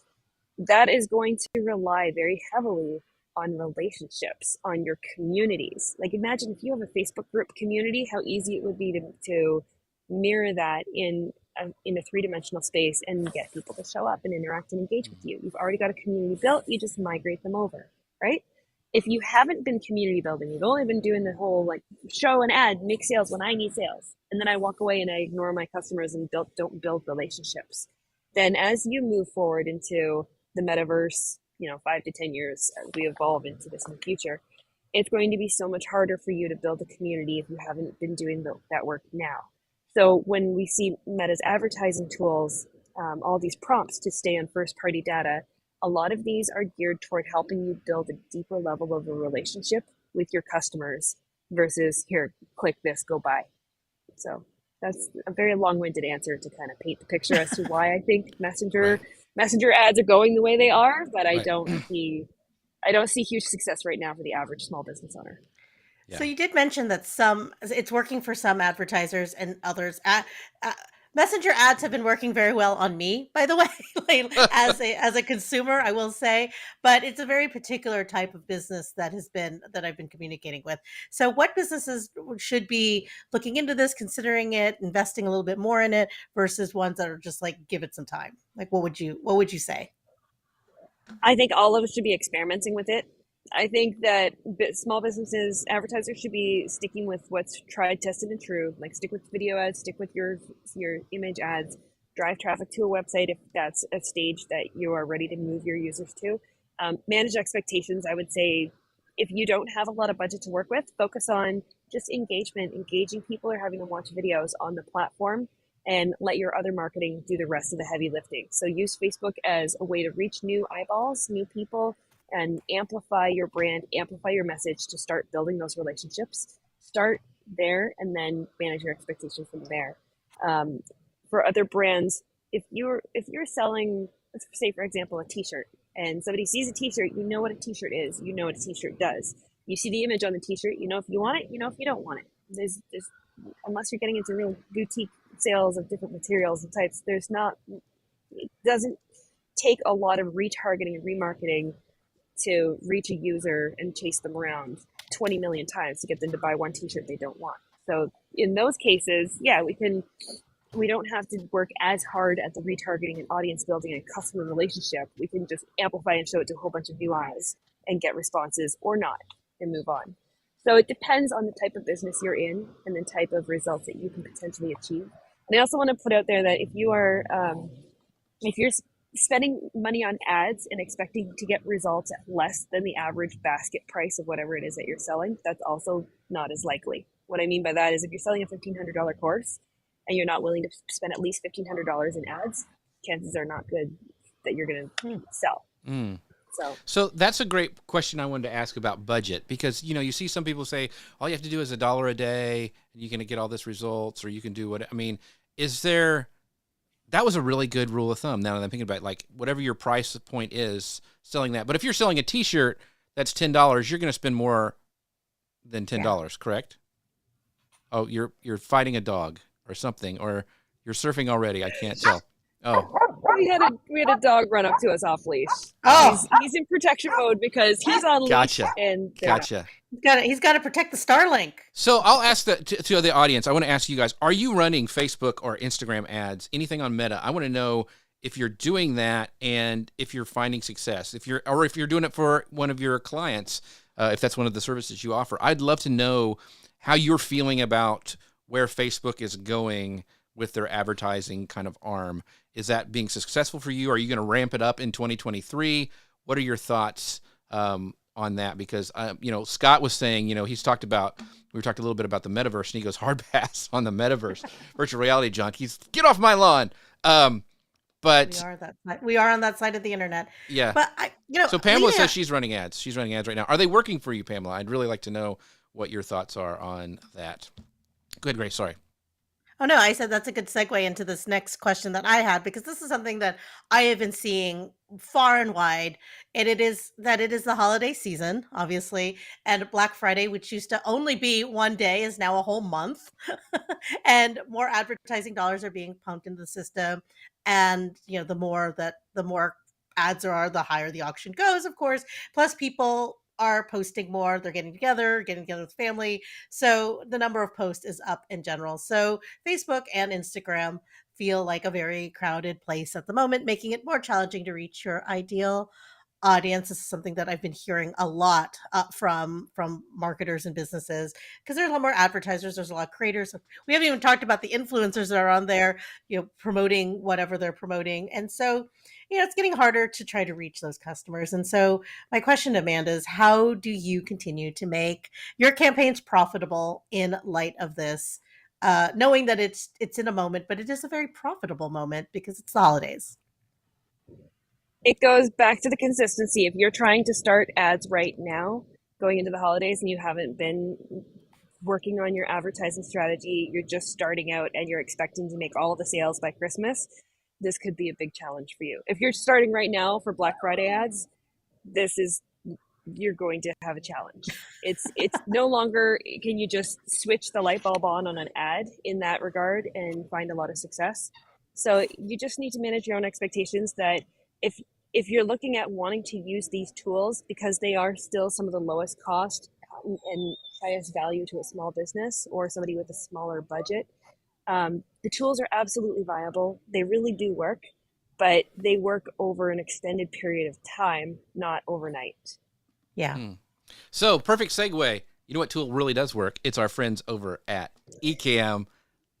That is going to rely very heavily on relationships, on your communities. Like imagine if you have a Facebook group community, how easy it would be to mirror that in a three-dimensional space and get people to show up and interact and engage with you. You've already got a community built, you just migrate them over, right? If you haven't been community building, you've only been doing the whole like show an ad, make sales when I need sales, and then I walk away and I ignore my customers and don't build relationships. Then as you move forward into the metaverse, 5 to 10 years, as we evolve into this in the future, it's going to be so much harder for you to build a community if you haven't been doing that work now. So when we see Meta's advertising tools, all these prompts to stay on first party data, a lot of these are geared toward helping you build a deeper level of a relationship with your customers versus here, click this, go buy. So that's a very long-winded answer to kind of paint the picture as to why I think messenger ads are going the way they are, but I don't see huge success right now for the average small business owner.
Yeah. So you did mention that it's working for some advertisers and others. Messenger ads have been working very well on me, by the way, like, as a consumer, I will say, but it's a very particular type of business that I've been communicating with. So what businesses should be looking into this, considering it, investing a little bit more in it versus ones that are just like, give it some time? Like, what would you say?
I think all of us should be experimenting with it. I think that small businesses, advertisers should be sticking with what's tried, tested, and true. Like stick with video ads, stick with your image ads, drive traffic to a website if that's a stage that you are ready to move your users to. Manage expectations. I would say if you don't have a lot of budget to work with, focus on just engaging people or having them watch videos on the platform, and let your other marketing do the rest of the heavy lifting. So use Facebook as a way to reach new eyeballs, new people, and amplify your brand, amplify your message to start building those relationships. Start there and then manage your expectations from there. For other brands, if you're selling, let's say for example, a t-shirt, and somebody sees a t-shirt, you know what a t-shirt is, you know what a t-shirt does. You see the image on the t-shirt, you know if you want it, you know if you don't want it. There's unless you're getting into real boutique sales of different materials and types, it doesn't take a lot of retargeting and remarketing to reach a user and chase them around 20 million times to get them to buy one t-shirt they don't want. So in those cases, yeah, we don't have to work as hard at the retargeting and audience building and customer relationship. We can just amplify and show it to a whole bunch of new eyes and get responses or not and move on. So it depends on the type of business you're in and the type of results that you can potentially achieve. And I also want to put out there that if you're spending money on ads and expecting to get results at less than the average basket price of whatever it is that you're selling, that's also not as likely. What I mean by that is if you're selling a $1,500 course and you're not willing to spend at least $1,500 in ads, chances are not good that you're going to sell.
So that's a great question I wanted to ask about budget, because, you see some people say all you have to do is $1 a day and you're going to get all this results, or you can do that was a really good rule of thumb. Now that I'm thinking about it, like whatever your price point is, selling that. But if you're selling a t-shirt that's $10, you're going to spend more than $10, correct? Oh, you're fighting a dog or something, or you're surfing already. I can't tell. Oh,
we had a dog run up to us off leash.
Oh,
he's in protection mode because he's on leash.
Gotcha.
And
gotcha.
He's got to protect the Starlink.
So I'll ask to the audience. I want to ask you guys: are you running Facebook or Instagram ads? Anything on Meta? I want to know if you're doing that and if you're finding success. If you're doing it for one of your clients, if that's one of the services you offer. I'd love to know how you're feeling about where Facebook is going with their advertising kind of arm. Is that being successful for you? Are you going to ramp it up in 2023? What are your thoughts on that? Because, Scott was saying, we talked a little bit about the metaverse, and he goes, hard pass on the metaverse, virtual reality junkies, get off my lawn. But
we are on that side of the internet.
Yeah.
But
so Pamela says she's running ads. She's running ads right now. Are they working for you, Pamela? I'd really like to know what your thoughts are on that. Go ahead, Grace. Sorry.
Oh, no, I said that's a good segue into this next question that I had, because this is something that I have been seeing far and wide. And it is the holiday season, obviously. And Black Friday, which used to only be one day, is now a whole month. And more advertising dollars are being pumped into the system. And, the more ads there are, the higher the auction goes, of course. Plus, people are posting more. They're getting together with family. So the number of posts is up in general. So Facebook and Instagram feel like a very crowded place at the moment, making it more challenging to reach your ideal audience. This is something that I've been hearing a lot from marketers and businesses, because there's a lot more advertisers. There's a lot of creators. We haven't even talked about the influencers that are on there, promoting whatever they're promoting. And so, it's getting harder to try to reach those customers. And so my question to Amanda is, how do you continue to make your campaigns profitable in light of this, knowing that it's in a moment, but it is a very profitable moment because it's the holidays?
It goes back to the consistency. If you're trying to start ads right now, going into the holidays, and you haven't been working on your advertising strategy, you're just starting out and you're expecting to make all the sales by Christmas, this could be a big challenge for you. If you're starting right now for Black Friday ads, you're going to have a challenge. It's no longer can you just switch the light bulb on an ad in that regard and find a lot of success. So you just need to manage your own expectations that if you're looking at wanting to use these tools, because they are still some of the lowest cost and highest value to a small business or somebody with a smaller budget, the tools are absolutely viable. They really do work, but they work over an extended period of time, not overnight.
Yeah.
So perfect segue. You know what tool really does work? It's our friends over at Ecamm.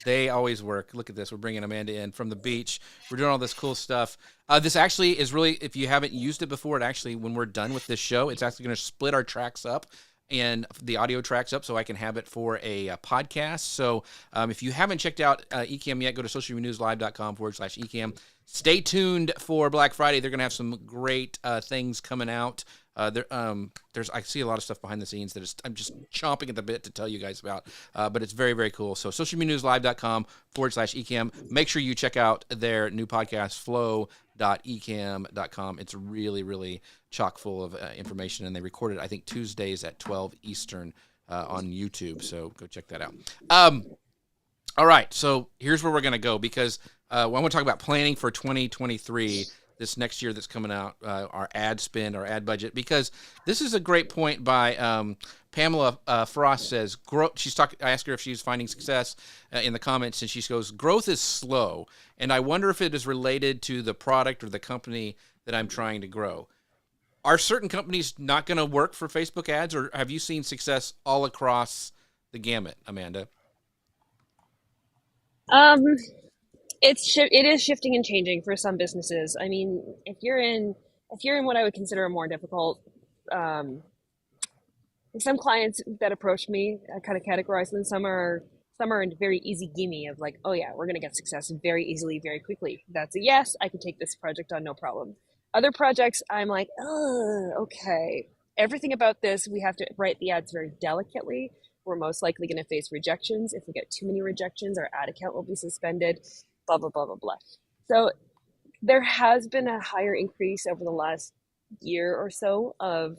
They always work. Look at this. We're bringing Amanda in from the beach. We're doing all this cool stuff. This actually is really, if you haven't used it before, it actually, when we're done with this show, it's actually going to split our tracks up and the audio tracks up so I can have it for a podcast. So if you haven't checked out Ecamm yet, go to socialnewslive.com/Ecamm. Stay tuned for Black Friday. They're going to have some great things coming out. I see a lot of stuff behind the scenes that I'm just chomping at the bit to tell you guys about, but it's very, very cool. So socialnewslive.com/Ecamm. Make sure you check out their new podcast, flow.ecamm.com. It's really, really chock full of information, and they record it, I think, Tuesdays at 12 Eastern on YouTube. So go check that out. All right. So here's where we're going to go, because I want to talk about planning for 2023. This next year that's coming out, our ad spend, our ad budget, because this is a great point by Pamela Frost says, She's talking. I asked her if she's finding success in the comments, and she goes, "Growth is slow, and I wonder if it is related to the product or the company that I'm trying to grow." Are certain companies not going to work for Facebook ads, or have you seen success all across the gamut, Amanda?
Um, it is shifting and changing for some businesses. I mean, if you're in what I would consider a more difficult, um, some clients that approach me, I kind of categorize them. Some are in very easy gimme of like, oh yeah, we're gonna get success very easily, very quickly. That's a yes. I can take this project on, no problem. Other projects, I'm like, oh, okay. Everything about this, we have to write the ads very delicately. We're most likely going to face rejections. If we get too many rejections, our ad account will be suspended. Blah blah blah blah blah. So there has been a higher increase over the last year or so of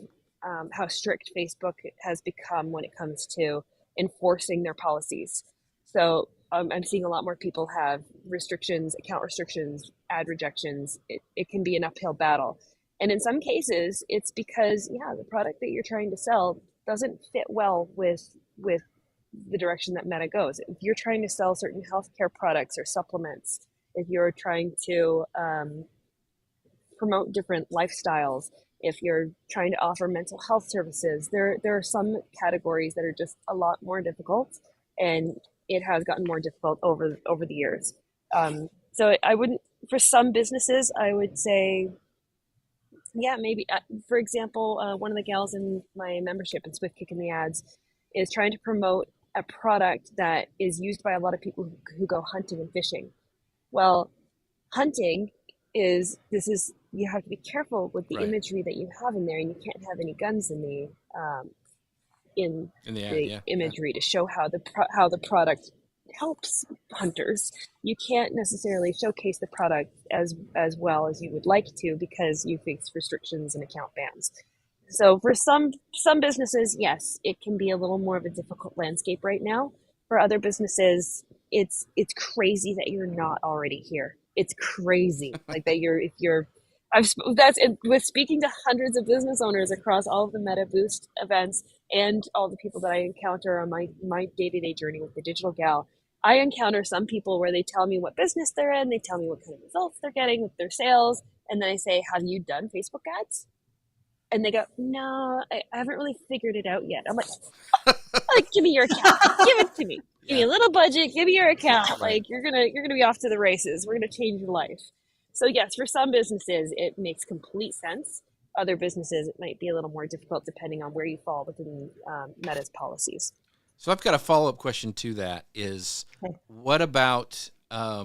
how strict Facebook has become when it comes to enforcing their policies. So I'm seeing a lot more people have restrictions, account restrictions, ad rejections. It can be an uphill battle. And in some cases, it's because, yeah, the product that you're trying to sell doesn't fit well with the direction that Meta goes. If you're trying to sell certain healthcare products or supplements, if you're trying to promote different lifestyles, if you're trying to offer mental health services, there are some categories that are just a lot more difficult, and it has gotten more difficult over the years. So I wouldn't, for some businesses, I would say, yeah, maybe. For example, one of the gals in my membership in Swift Kick in the Ads is trying to promote a product that is used by a lot of people who go hunting and fishing. Well, hunting is you have to be careful with the
Right.
imagery that you have in there, and you can't have any guns in
In the ad,
the
yeah.
imagery to show how the product helps hunters. You can't necessarily showcase the product as well as you would like to because you face restrictions and account bans. So for some businesses, yes, it can be a little more of a difficult landscape right now. For other businesses, it's crazy that you're not already here. It's crazy like that you're if you're that's it, with speaking to hundreds of business owners across all of the Meta Boost events and all the people that I encounter on my day-to-day journey with the Digital Gal. I encounter some people where they tell me what business they're in, they tell me what kind of results they're getting with their sales, and then I say, "Have you done Facebook ads?" And they go, "No, I haven't really figured it out yet." I'm like, give me your account. Give it to me. Give me a little budget. Give me your account.
Right.
Like you're gonna be off to the races. We're gonna change your life. So yes, for some businesses, it makes complete sense. Other businesses, it might be a little more difficult depending on where you fall within Meta's policies.
So I've got a follow-up question to that is,
Okay.
what about a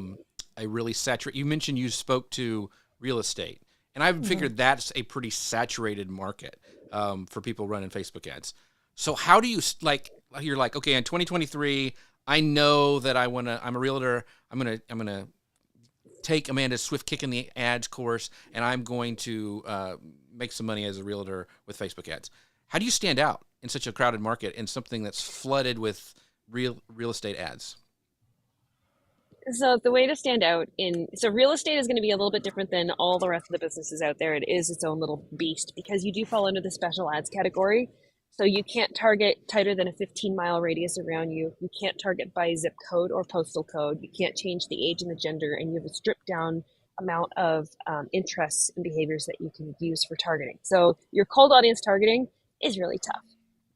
really saturated, you mentioned you spoke to real estate, and I figured that's a pretty saturated market for people running Facebook ads. So how do you, you're like, okay, in 2023, I know that I'm a realtor. I'm going to take Amanda's Swift Kick in the Ads course, and I'm going to make some money as a realtor with Facebook ads. How do you stand out in such a crowded market in something that's flooded with real estate ads?
So the way to stand out so real estate is going to be a little bit different than all the rest of the businesses out there. It is its own little beast because you do fall under the special ads category. So you can't target tighter than a 15-mile radius around you. You can't target by zip code or postal code. You can't change the age and the gender, and you have a stripped down amount of interests and behaviors that you can use for targeting. So your cold audience targeting is really tough.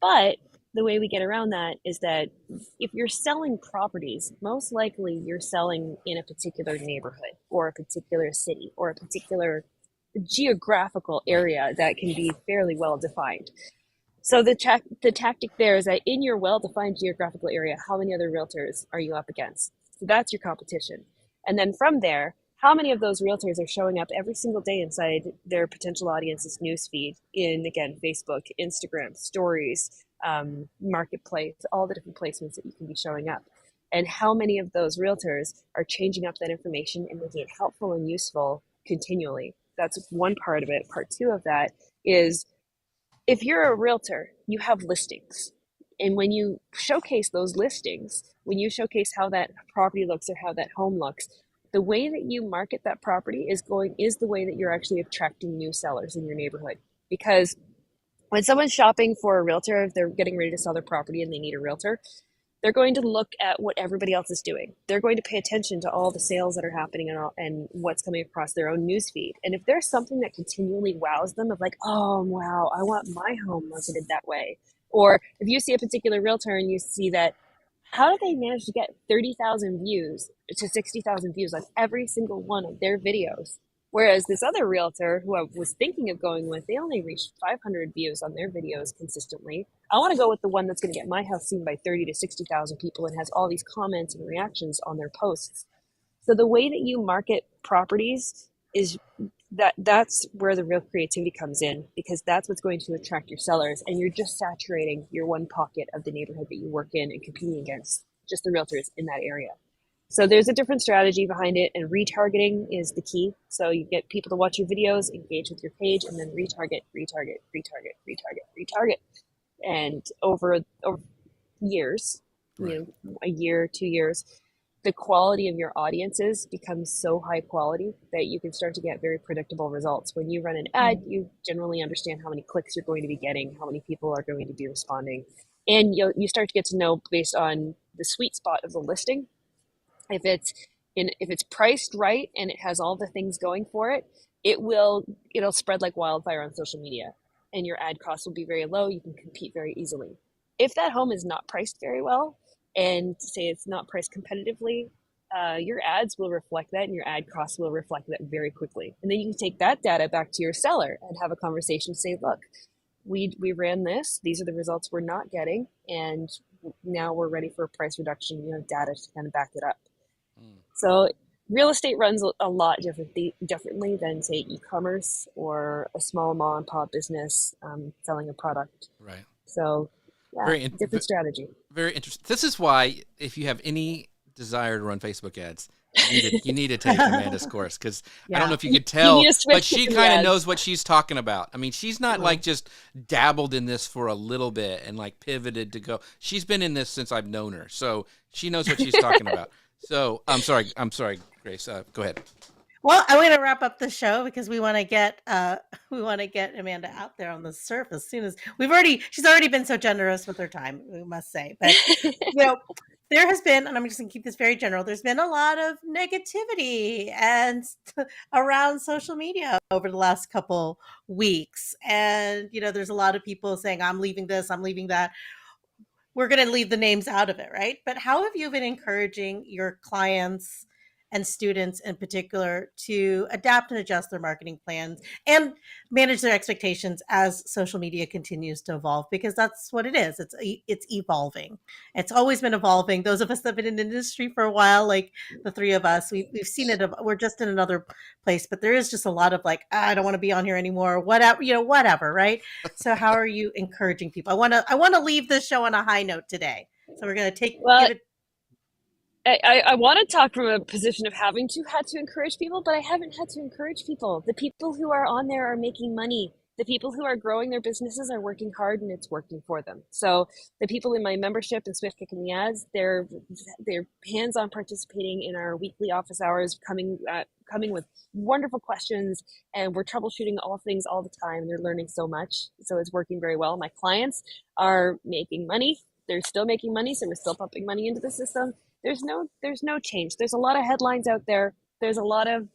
But the way we get around that is that if you're selling properties, most likely you're selling in a particular neighborhood or a particular city or a particular geographical area that can be fairly well defined. So the tactic there is that in your well-defined geographical area, how many other realtors are you up against? So that's your competition. And then from there, how many of those realtors are showing up every single day inside their potential audience's newsfeed in, again, Facebook, Instagram, stories, marketplace, all the different placements that you can be showing up. And how many of those realtors are changing up that information and making it helpful and useful continually? That's one part of it. Part two of that is if you're a realtor, you have listings. And when you showcase those listings, when you showcase how that property looks or how that home looks, the way that you market that property is the way that you're actually attracting new sellers in your neighborhood. Because When someone's shopping for a realtor, if they're getting ready to sell their property and they need a realtor, they're going to look at what everybody else is doing. They're going to pay attention to all the sales that are happening and what's coming across their own newsfeed. And if there's something that continually wows them of like, oh, wow, I want my home marketed that way. Or if you see a particular realtor and you see that, how do they manage to get 30,000 views to 60,000 views on every single one of their videos? Whereas this other realtor who I was thinking of going with, they only reached 500 views on their videos consistently. I want to go with the one that's going to get my house seen by 30 to 60,000 people and has all these comments and reactions on their posts. So the way that you market properties is that's where the real creativity comes in, because that's what's going to attract your sellers, and you're just saturating your one pocket of the neighborhood that you work in and competing against just the realtors in that area. So there's a different strategy behind it, and retargeting is the key. So you get people to watch your videos, engage with your page, and then retarget, retarget, retarget, retarget, retarget. And over years,
Right.
a year, 2 years, the quality of your audiences becomes so high quality that you can start to get very predictable results. When you run an ad, you generally understand how many clicks you're going to be getting, how many people are going to be responding, and you start to get to know based on the sweet spot of the listing. If it's priced right and it has all the things going for it, it'll spread like wildfire on social media, and your ad costs will be very low. You can compete very easily. If that home is not priced very well, and say it's not priced competitively, your ads will reflect that, and your ad costs will reflect that very quickly. And then you can take that data back to your seller and have a conversation. Say, look, we ran this. These are the results we're not getting, and now we're ready for a price reduction. You have data to kind of back it up. So real estate runs a lot differently than, say, e-commerce or a small mom and pop business selling a product.
Right.
So yeah, different strategy.
Very interesting. This is why, if you have any desire to run Facebook ads, you need to take Amanda's course, because I don't know if you could tell, but she kind of knows what she's talking about. I mean, she's not like just dabbled in this for a little bit and like pivoted to go. She's been in this since I've known her, so she knows what she's talking about. So I'm sorry, Grace. Go ahead.
Well, I'm going to wrap up the show because we want to get Amanda out there on the surf as soon as she's already been so generous with her time, we must say. But there has been, and I'm just going to keep this very general, there's been a lot of negativity and around social media over the last couple weeks. And, there's a lot of people saying, I'm leaving this, I'm leaving that. We're going to leave the names out of it, right? But how have you been encouraging your clients and students in particular to adapt and adjust their marketing plans and manage their expectations as social media continues to evolve? Because that's what it is. It's evolving. It's always been evolving. Those of us that have been in the industry for a while, like the three of us, we've seen it. We're just in another place, but there is just a lot of like, I don't want to be on here anymore. Whatever, right? So how are you encouraging people? I want to leave this show on a high note today. So we're going to give it.
I want to talk from a position of having had to encourage people, but I haven't had to encourage people. The people who are on there are making money. The people who are growing their businesses are working hard, and it's working for them. So the people in my membership and Swift Kicking the Ads, they're hands-on participating in our weekly office hours, coming with wonderful questions, and we're troubleshooting all things all the time. They're learning so much, so it's working very well. My clients are making money. They're still making money, so we're still pumping money into the system. There's no change. There's a lot of headlines out there. There's a lot of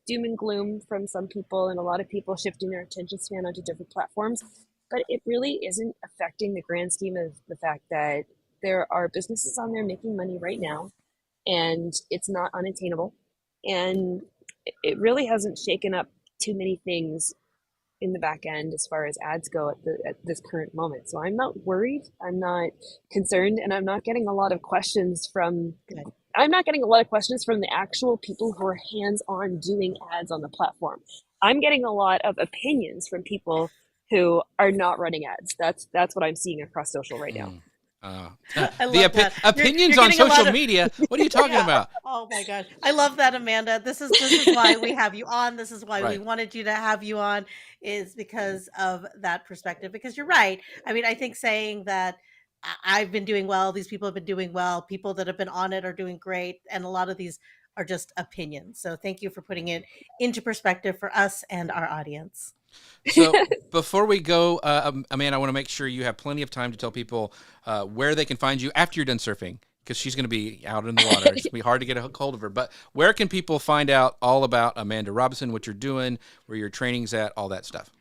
doom and gloom from some people, and a lot of people shifting their attention span onto different platforms. But it really isn't affecting the grand scheme of the fact that there are businesses on there making money right now, and it's not unattainable. And it really hasn't shaken up too many things in the back end as far as ads go at this current moment. So I'm not worried, I'm not concerned, and I'm not getting a lot of questions from the actual people who are hands-on doing ads on the platform. I'm getting a lot of opinions from people who are not running ads. That's what I'm seeing across social right now.
Opinions on social media. What are you talking about?
Oh my gosh. I love that, Amanda. This is why we have you on. This is why we wanted you to have you on, is because of that perspective. Because you're right. I mean, I think saying that I've been doing well, these people have been doing well, people that have been on it are doing great, and a lot of these are just opinions. So thank you for putting it into perspective for us and our audience.
So before we go, Amanda, I want to make sure you have plenty of time to tell people where they can find you after you're done surfing, because she's going to be out in the water. It's going to be hard to get a hold of her. But where can people find out all about Amanda Robinson, what you're doing, where your training's at, all that stuff?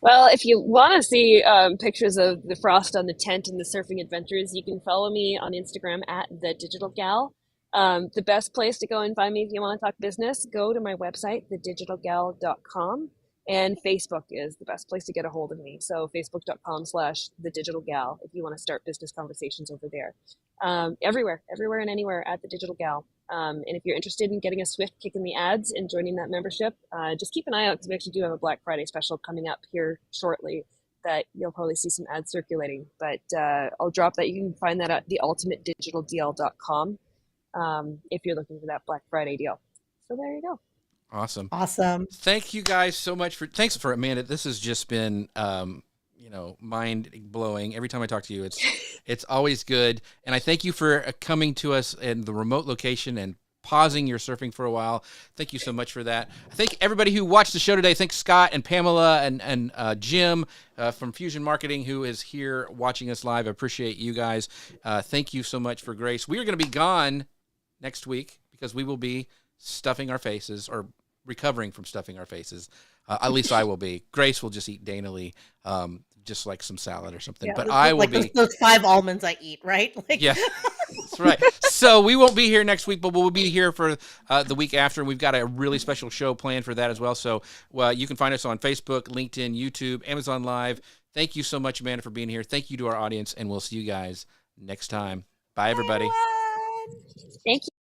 Well, if you want to see pictures of the frost on the tent and the surfing adventures, you can follow me on Instagram at the Digital Gal. The best place to go and find me if you want to talk business, go to my website, thedigitalgal.com. And Facebook is the best place to get a hold of me. So facebook.com/thedigitalgal if you want to start business conversations over there. Everywhere and anywhere at the Digital Gal. And if you're interested in getting a swift kick in the ads and joining that membership, just keep an eye out, because we actually do have a Black Friday special coming up here shortly that you'll probably see some ads circulating. But I'll drop that. You can find that at theultimatedigitaldeal.com if you're looking for that Black Friday deal. So there you go.
Awesome.
Thank
you guys so much thanks for Amanda. This has just been, mind blowing. Every time I talk to you, it's always good. And I thank you for coming to us in the remote location and pausing your surfing for a while. Thank you so much for that. I thank everybody who watched the show today. Thanks Scott and Pamela and Jim from Fusion Marketing, who is here watching us live. I appreciate you guys. Thank you so much for Grace. We are going to be gone next week because we will be stuffing our faces, or recovering from stuffing our faces. At least I will be. Grace will just eat daintily, just like some salad or something.
Yeah,
but I will
like
be
those 5 almonds I eat, right?
Yeah, that's right. So we won't be here next week, but we'll be here for the week after. And we've got a really special show planned for that as well. So you can find us on Facebook, LinkedIn, YouTube, Amazon Live. Thank you so much, Amanda, for being here. Thank you to our audience, and we'll see you guys next time. Bye, everybody.
Thank you.